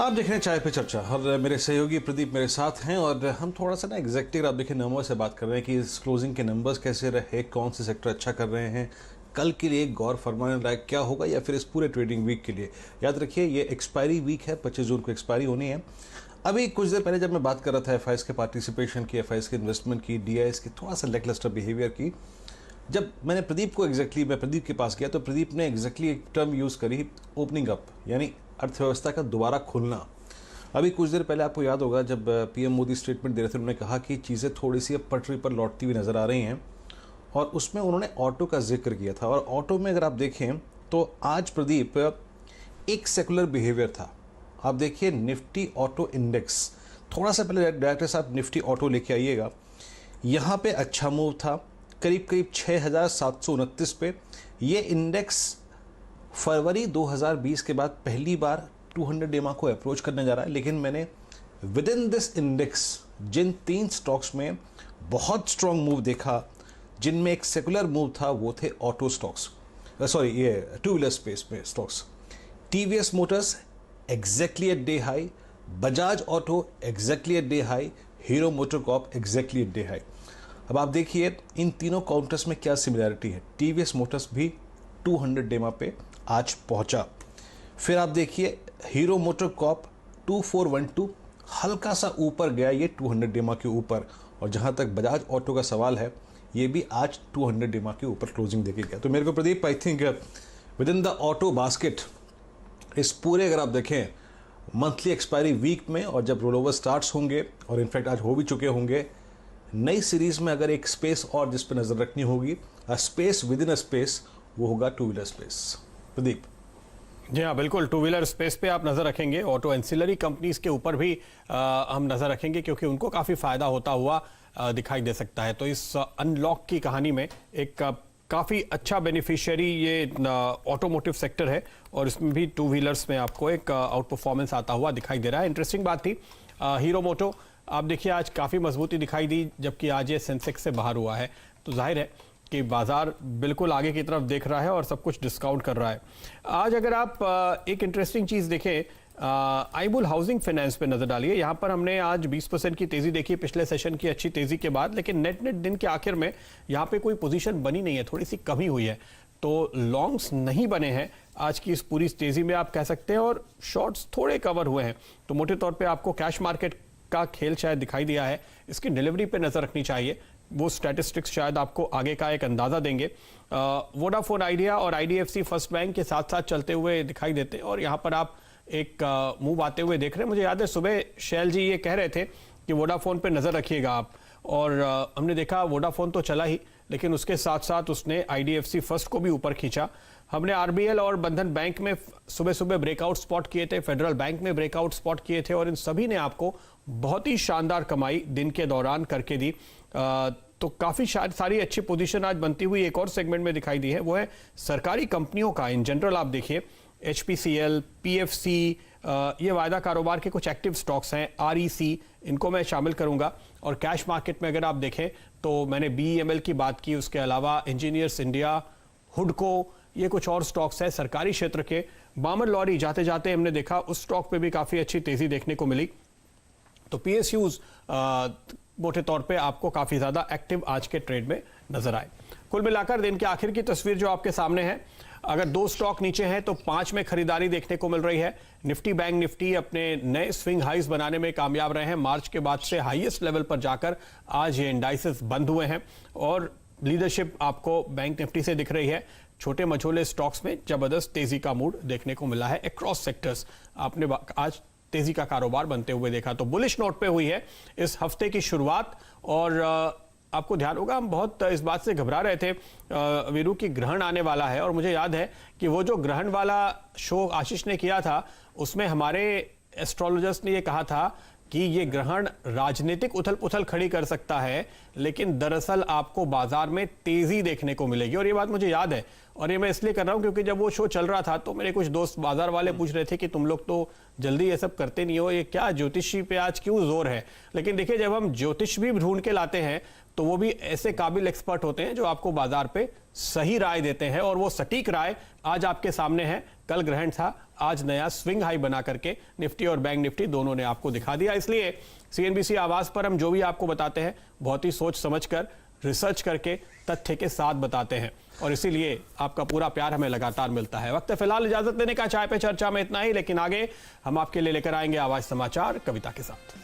आप देख रहे हैं चाय पे चर्चा और मेरे सहयोगी प्रदीप मेरे साथ हैं और हम थोड़ा सा ना एग्जैक्टली आप देखिए नंबर से बात कर रहे हैं कि इस क्लोजिंग के नंबर्स कैसे रहे, कौन से सेक्टर अच्छा कर रहे हैं, कल के लिए गौर फरमाने लायक क्या होगा या फिर इस पूरे ट्रेडिंग वीक के लिए। याद रखिए ये एक्सपायरी वीक है, 25 जून को एक्सपायरी होनी है। अभी कुछ देर पहले जब मैं बात कर रहा था एफआईएस के पार्टिसिपेशन की, एफआईएस के इन्वेस्टमेंट की, डीआईएस की थोड़ा सा लैकलस्टर बिहेवियर की, जब मैंने प्रदीप को मैं प्रदीप के पास गया तो प्रदीप ने एग्जैक्टली एक टर्म यूज़ करी, ओपनिंग अप, यानी अर्थव्यवस्था का दोबारा खुलना। अभी कुछ देर पहले आपको याद होगा जब पीएम मोदी स्टेटमेंट दे रहे थे, उन्होंने कहा कि चीज़ें थोड़ी सी अब पटरी पर लौटती हुई नज़र आ रही हैं और उसमें उन्होंने ऑटो का जिक्र किया था। और ऑटो में अगर आप देखें तो आज प्रदीप एक सेकुलर बिहेवियर था। आप देखिए निफ्टी ऑटो इंडेक्स, थोड़ा सा पहले डायरेक्टर साहब निफ्टी ऑटो लेके आइएगा, यहाँ पे अच्छा मूव था करीब करीब 6729 पे। ये इंडेक्स फरवरी 2020 के बाद पहली बार 200 डेमा को अप्रोच करने जा रहा है। लेकिन मैंने विद इन दिस इंडेक्स जिन 3 स्टॉक्स में बहुत स्ट्रॉन्ग मूव देखा, जिनमें एक सेकुलर मूव था, वो थे ऑटो स्टॉक्स, ये टू व्हीलर स्पेस में stocks. TVS Motors exactly at day high, Bajaj auto exactly at day high, hero MotoCorp exactly at day high. अब आप देखिए इन तीनों काउंटर्स में क्या सिमिलैरिटी है। टीवीएस मोटर्स भी 200 डेमा पे आज पहुंचा। फिर आप देखिए हीरो मोटोकॉर्प 2412 हल्का सा ऊपर गया, ये 200 डेमा के ऊपर। और जहां तक बजाज ऑटो का सवाल है, ये भी आज 200 डेमा के ऊपर क्लोजिंग देके गया। तो मेरे को Pradeep I think with in the auto basket इस पूरे अगर आप देखें मंथली एक्सपायरी वीक में और जब रोल ओवर स्टार्ट्स होंगे और इनफैक्ट आज हो भी चुके होंगे, नई सीरीज में अगर एक स्पेस और जिस पर नजर रखनी होगी, a space with in a space, वो होगा two wheeler space. Pradeep ji हाँ, बिल्कुल टू व्हीलर स्पेस पे आप नज़र रखेंगे। ऑटो एंसिलरी कंपनीज के ऊपर भी हम नज़र रखेंगे क्योंकि उनको काफ़ी फ़ायदा होता हुआ दिखाई दे सकता है। तो इस अनलॉक की कहानी में एक काफ़ी अच्छा बेनिफिशियरी ये ऑटोमोटिव सेक्टर है और इसमें भी टू व्हीलर्स में आपको एक आउट परफॉर्मेंस आता हुआ दिखाई दे रहा है। इंटरेस्टिंग बात थी हीरो मोटो, आप देखिए आज काफ़ी मजबूती दिखाई दी, जबकि आज ये सेंसेक्स से बाहर हुआ है। तो जाहिर है कि बाजार बिल्कुल आगे की तरफ देख रहा है और सब कुछ डिस्काउंट कर रहा है। आज अगर आप एक इंटरेस्टिंग चीज़ देखें, आईबुल हाउसिंग फाइनेंस पे नजर डालिए। यहाँ पर हमने आज 20% की तेजी देखी पिछले सेशन की अच्छी तेजी के बाद, लेकिन नेट दिन के आखिर में यहाँ पे कोई पोजीशन बनी नहीं है, थोड़ी सी कमी हुई है। तो लॉन्ग्स नहीं बने हैं आज की इस पूरी तेजी में आप कह सकते हैं, और शॉर्ट्स थोड़े कवर हुए हैं। तो मोटे तौर पर आपको कैश मार्केट का खेल शायद दिखाई दिया है, इसकी डिलीवरी पे नजर रखनी चाहिए। वो स्टैटिस्टिक्स शायद आपको आगे का एक अंदाजा देंगे। वोडाफोन आइडिया और आईडीएफसी फर्स्ट बैंक के साथ साथ चलते हुए दिखाई देते हैं और यहाँ पर आप एक मूव आते हुए देख रहे हैं। मुझे याद है सुबह शैल जी ये कह रहे थे कि वोडाफोन पे नजर रखिएगा आप, और हमने देखा वोडाफोन तो चला ही, लेकिन उसके साथ साथ उसने आईडीएफसी फर्स्ट को भी ऊपर खींचा। हमने आरबीएल और बंधन बैंक में सुबह सुबह ब्रेकआउट स्पॉट किए थे, फेडरल बैंक में ब्रेकआउट स्पॉट किए थे, और इन सभी ने आपको बहुत ही शानदार कमाई दिन के दौरान करके दी। तो काफ़ी सारी अच्छी पोजीशन आज बनती हुई एक और सेगमेंट में दिखाई दी है, वो है सरकारी कंपनियों का। इन जनरल आप देखिए एचपीसीएल, पीएफसी, ये वायदा कारोबार के कुछ एक्टिव स्टॉक्स हैं, आरईसी, इनको मैं शामिल करूंगा। और कैश मार्केट में अगर आप देखें तो मैंने बीईएमएल की बात की, उसके अलावा इंजीनियर्स इंडिया, हुडको, ये कुछ और स्टॉक्स हैं सरकारी क्षेत्र के। बामन लॉरी जाते जाते हमने देखा उस स्टॉक पे भी काफ़ी अच्छी तेज़ी देखने को मिली। तो पीएसयूज मोटे तौर पे आपको काफ़ी ज़्यादा एक्टिव आज के ट्रेड में नजर आए। कुल मिलाकर दिन के आखिर की तस्वीर जो आपके सामने है, अगर 2 स्टॉक नीचे हैं तो 5 में खरीदारी देखने को मिल रही है। निफ्टी बैंक निफ्टी अपने नए स्विंग हाइज बनाने में कामयाब रहे हैं। मार्च के बाद से हाईएस्ट लेवल पर जाकर आज ये इंडाइसेस बंद हुए हैं और लीडरशिप आपको बैंक निफ्टी से दिख रही है। छोटे मझोले स्टॉक्स में जबरदस्त तेजी का मूड देखने को मिला है। अक्रॉस सेक्टर्स आपने आज तेजी का कारोबार बनते हुए देखा। तो बुलिश नोट पे हुई है इस हफ्ते की शुरुआत। और आपको ध्यान होगा हम बहुत इस बात से घबरा रहे थे वीरू की ग्रहण आने वाला है, और मुझे याद है कि वो जो ग्रहण वाला शो आशीष ने किया था उसमें हमारे एस्ट्रोलॉजर्स ने ये कहा था कि ये ग्रहण राजनीतिक उथल पुथल खड़ी कर सकता है, लेकिन दरअसल आपको बाजार में तेजी देखने को मिलेगी। और ये बात मुझे याद है, और ये मैं इसलिए कर रहा हूं क्योंकि जब वो शो चल रहा था तो मेरे कुछ दोस्त बाजार वाले पूछ रहे थे कि तुम लोग तो जल्दी ये सब करते नहीं हो, ये क्या ज्योतिषी पे आज क्यों जोर है। लेकिन देखिए जब हम ज्योतिष भी ढूंढ के लाते हैं तो वो भी ऐसे काबिल एक्सपर्ट होते हैं जो आपको बाजार पे सही राय देते हैं, और वो सटीक राय आज आपके सामने है। कल ग्रहण था, आज नया स्विंग हाई बना करके निफ्टी और बैंक निफ्टी दोनों ने आपको दिखा दिया। इसलिए सीएनबीसी आवाज पर हम जो भी आपको बताते हैं बहुत ही सोच समझकर, रिसर्च करके, तथ्य के साथ बताते हैं और इसीलिए आपका पूरा प्यार हमें लगातार मिलता है। वक्त फिलहाल इजाजत लेने का, चाय पे चर्चा में इतना ही, लेकिन आगे हम आपके लिए लेकर आएंगे आवाज समाचार कविता के साथ।